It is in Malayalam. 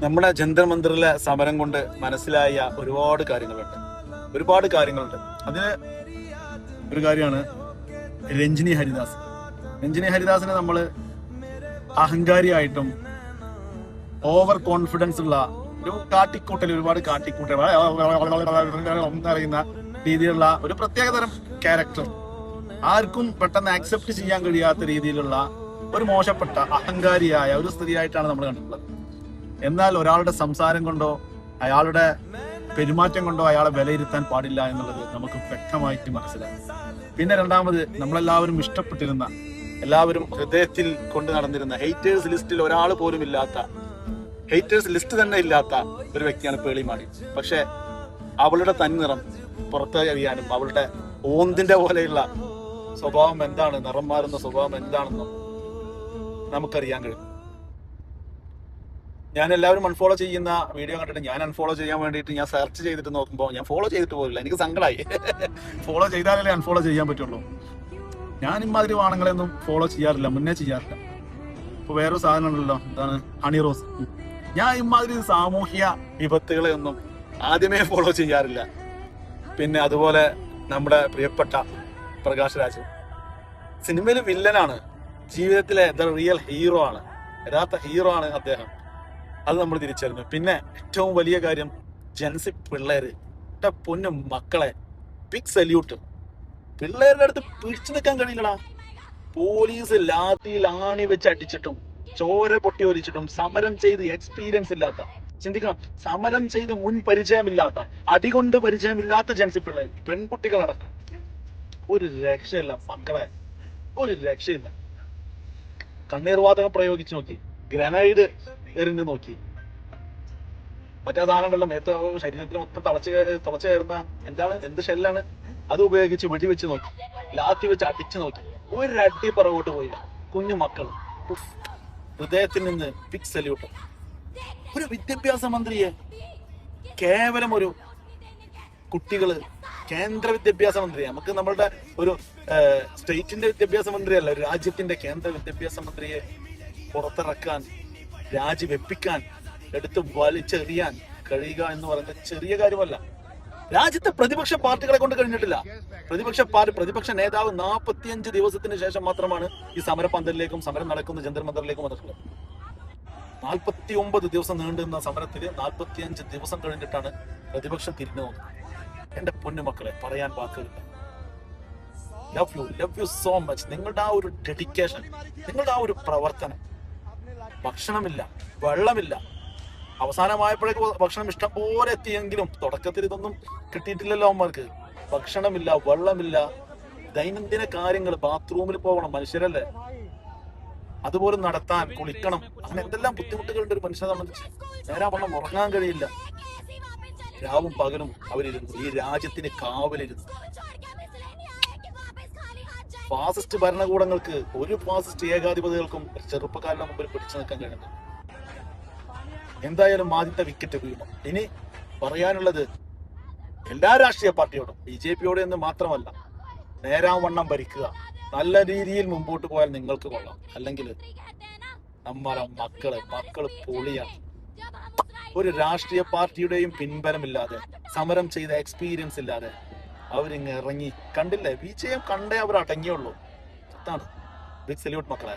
നമ്മുടെ ജന്തർ മന്ദിറിലെ സമരം കൊണ്ട് മനസ്സിലായ ഒരുപാട് കാര്യങ്ങളുണ്ട്. അതിന് ഒരു കാര്യമാണ് രഞ്ജിനി ഹരിദാസിനെ നമ്മൾ അഹങ്കാരിയായിട്ടും ഓവർ കോൺഫിഡൻസ് ഉള്ള ഒരുപാട് കാട്ടിക്കൂട്ടൽ അറിയുന്ന രീതിയിലുള്ള ഒരു പ്രത്യേകതരം ക്യാരക്ടർ, ആർക്കും പെട്ടെന്ന് ആക്സെപ്റ്റ് ചെയ്യാൻ കഴിയാത്ത രീതിയിലുള്ള ഒരു മോശപ്പെട്ട അഹങ്കാരിയായ ഒരു സ്ത്രീയായിട്ടാണ് നമ്മൾ കണ്ടിട്ടുള്ളത്. എന്നാൽ ഒരാളുടെ സംസാരം കൊണ്ടോ അയാളുടെ പെരുമാറ്റം കൊണ്ടോ അയാളെ വിലയിരുത്താൻ പാടില്ല എന്നുള്ളത് നമുക്ക് വ്യക്തമായിട്ട് മനസ്സിലാകും. പിന്നെ രണ്ടാമത്, നമ്മളെല്ലാവരും ഇഷ്ടപ്പെട്ടിരുന്ന, എല്ലാവരും ഹൃദയത്തിൽ കൊണ്ട് നടന്നിരുന്ന, ഹെയ്റ്റേഴ്സ് ലിസ്റ്റിൽ ഒരാൾ പോലും ഇല്ലാത്ത, ഹെയ്റ്റേഴ്സ് ലിസ്റ്റ് തന്നെ ഇല്ലാത്ത ഒരു വ്യക്തിയാണ് പേളിമാണി. പക്ഷെ അവളുടെ തന്നിറം പുറത്തറിയാനും അവളുടെ ഓന്തിന്റെ പോലെയുള്ള സ്വഭാവം എന്താണ്, നിറം മാറുന്ന സ്വഭാവം എന്താണെന്നും നമുക്കറിയാൻ കഴിയും. ഞാൻ എല്ലാവരും അൺഫോളോ ചെയ്യുന്ന വീഡിയോ കണ്ടിട്ട് ഞാൻ അൺഫോളോ ചെയ്യാൻ വേണ്ടിയിട്ട് ഞാൻ സെർച്ച് ചെയ്തിട്ട് നോക്കുമ്പോൾ ഞാൻ ഫോളോ ചെയ്തിട്ട് പോലില്ല. എനിക്ക് സങ്കടമായി. ഫോളോ ചെയ്താലല്ലേ അൺഫോളോ ചെയ്യാൻ പറ്റുള്ളൂ. ഞാൻ ഇമാതിരി വാണങ്ങളെയൊന്നും ഫോളോ ചെയ്യാറില്ല, മുന്നേ ചെയ്യാറില്ല. ഇപ്പൊ വേറൊരു സാധനം ഉണ്ടല്ലോ, എന്താണ്, ഹണി റോസ്. ഞാൻ ഇമാതിരി സാമൂഹ്യ വിപത്തുകളെ ഒന്നും ആദ്യമേ ഫോളോ ചെയ്യാറില്ല. പിന്നെ അതുപോലെ നമ്മുടെ പ്രിയപ്പെട്ട പ്രകാശ് രാജ് സിനിമയിൽ വില്ലനാണ്, ജീവിതത്തിലെ റിയൽ ഹീറോ ആണ്, യഥാർത്ഥ ഹീറോ ആണ് അദ്ദേഹം. അത് നമ്മൾ തിരിച്ചറിഞ്ഞു. പിന്നെ ഏറ്റവും വലിയ കാര്യം, ജെൻസി പിള്ളേര്, പൊന്നും മക്കളെ, ബിഗ് സല്യൂട്ട്. പിള്ളേരുടെ അടുത്ത് പിടിച്ചു നിൽക്കാൻ കഴിയില്ലടാ. പോലീസ് ലാത്തിയിൽ ആണി വെച്ച് അടിച്ചിട്ടും ചോര പൊട്ടി ഒലിച്ചിട്ടും സമരം ചെയ്ത് എക്സ്പീരിയൻസ് ഇല്ലാത്ത, ചിന്തിക്കണം, സമരം ചെയ്ത് മുൻ പരിചയമില്ലാത്ത, അടികൊണ്ട് പരിചയമില്ലാത്ത ജെൻസി പിള്ളേർ, പെൺകുട്ടികളടക്കം ഒരു രക്ഷയില്ല മക്കളെ, ഒരു രക്ഷയില്ല. കണ്ണീർവാതകം പ്രയോഗിച്ച് നോക്കി, ഗ്രനൈഡ് എറിഞ്ഞ് നോക്കി, മറ്റേ സാധനങ്ങളുടെ മേത്ത് ശരീരത്തിന് മൊത്തം തുളച്ച് കയറുന്ന എന്ത് ഷെല്ലാണ്, അത് ഉപയോഗിച്ച് വെടിവെച്ച് നോക്കി, ലാത്തി വെച്ച് അടിച്ചു നോക്കി, ഒരടി പുറകോട്ട് പോയില്ല. കുഞ്ഞു മക്കൾ, ഹൃദയത്തിൽ നിന്ന് ബിഗ് സല്യൂട്ട്. ഒരു വിദ്യാഭ്യാസ മന്ത്രിയെ, കേവലം ഒരു കുട്ടികള്, കേന്ദ്ര വിദ്യാഭ്യാസ മന്ത്രി, നമുക്ക് നമ്മളുടെ ഒരു സ്റ്റേറ്റിന്റെ വിദ്യാഭ്യാസ മന്ത്രിയല്ല, ഒരു രാജ്യത്തിന്റെ കേന്ദ്ര വിദ്യാഭ്യാസ മന്ത്രിയെ പുറത്തിറക്കാൻ, രാജിവെപ്പിക്കാൻ, എടുത്ത് വലിച്ചെറിയാൻ കഴിയുക എന്ന് പറയുന്നത് ചെറിയ കാര്യമല്ല. രാജ്യത്തെ പ്രതിപക്ഷ പാർട്ടികളെ കൊണ്ട് കഴിഞ്ഞിട്ടില്ല. പ്രതിപക്ഷ നേതാവ് 45 ദിവസത്തിന് ശേഷം മാത്രമാണ് ഈ സമരപന്തലിലേക്കും സമരം നടക്കുന്ന ജന്തർ മന്ദറിലേക്കും വന്നിട്ടുള്ളത്. 49 ദിവസം നീണ്ടുന്ന സമരത്തിന് 45 ദിവസം കഴിഞ്ഞിട്ടാണ് പ്രതിപക്ഷം തിരിഞ്ഞു നോക്കുന്നത്. എന്റെ പൊന്നുമക്കളെ, പറയാൻ വാക്കുകളില്ല. Love you so much. നിങ്ങളുടെ ആ ഒരു ഡെഡിക്കേഷൻ, നിങ്ങളുടെ ആ ഒരു പ്രവർത്തനം. ഭക്ഷണമില്ല, വെള്ളമില്ല, അവസാനമായപ്പോഴേക്ക് ഭക്ഷണം ഇഷ്ടം പോലെ എത്തിയെങ്കിലും തുടക്കത്തിൽ ഇതൊന്നും കിട്ടിയിട്ടില്ലല്ലോ അവന്മാർക്ക്. ഭക്ഷണമില്ല, വെള്ളമില്ല, ദൈനംദിന കാര്യങ്ങൾ, ബാത്റൂമിൽ പോകണം, മനുഷ്യരല്ലേ, അതുപോലും നടത്താൻ, കുളിക്കണം, അങ്ങനെ എന്തെല്ലാം ബുദ്ധിമുട്ടുകളുണ്ട് ഒരു മനുഷ്യനെ സംബന്ധിച്ച്. നേരാവണ്ണം ഉറങ്ങാൻ കഴിയില്ല. രാവും പകലും അവരിരുന്നു, ഈ രാജ്യത്തിന് കാവലിരുന്നു. ഫാസിസ്റ്റ് ഭരണകൂടങ്ങൾക്ക്, ഒരു ഫാസിസ്റ്റ് ഏകാധിപതികൾക്കും ചെറുപ്പക്കാരുടെ മുമ്പിൽ പിടിച്ചു നിൽക്കാൻ കഴിയുന്നു. എന്തായാലും ആദ്യത്തെ വിക്കറ്റ് വീണു. ഇനി പറയാനുള്ളത് എല്ലാ രാഷ്ട്രീയ പാർട്ടിയോടും, BJP എന്ന് മാത്രമല്ല, നേരാവണ്ണം ഭരിക്കുക, നല്ല രീതിയിൽ മുമ്പോട്ട് പോയാൽ നിങ്ങൾക്ക് കൊള്ളാം. അല്ലെങ്കിൽ നമ്മളെ മക്കള് പൊളിയാണ്. ഒരു രാഷ്ട്രീയ പാർട്ടിയുടെയും പിൻബലമില്ലാതെ, സമരം ചെയ്ത എക്സ്പീരിയൻസ് ഇല്ലാതെ അവരിങ്ങ് ഇറങ്ങി, കണ്ടില്ലേ, വിജയം കണ്ടേ അവർ അടങ്ങിയുള്ളൂ. അതാണ്. ബിഗ് സല്യൂട്ട് മക്കളെ.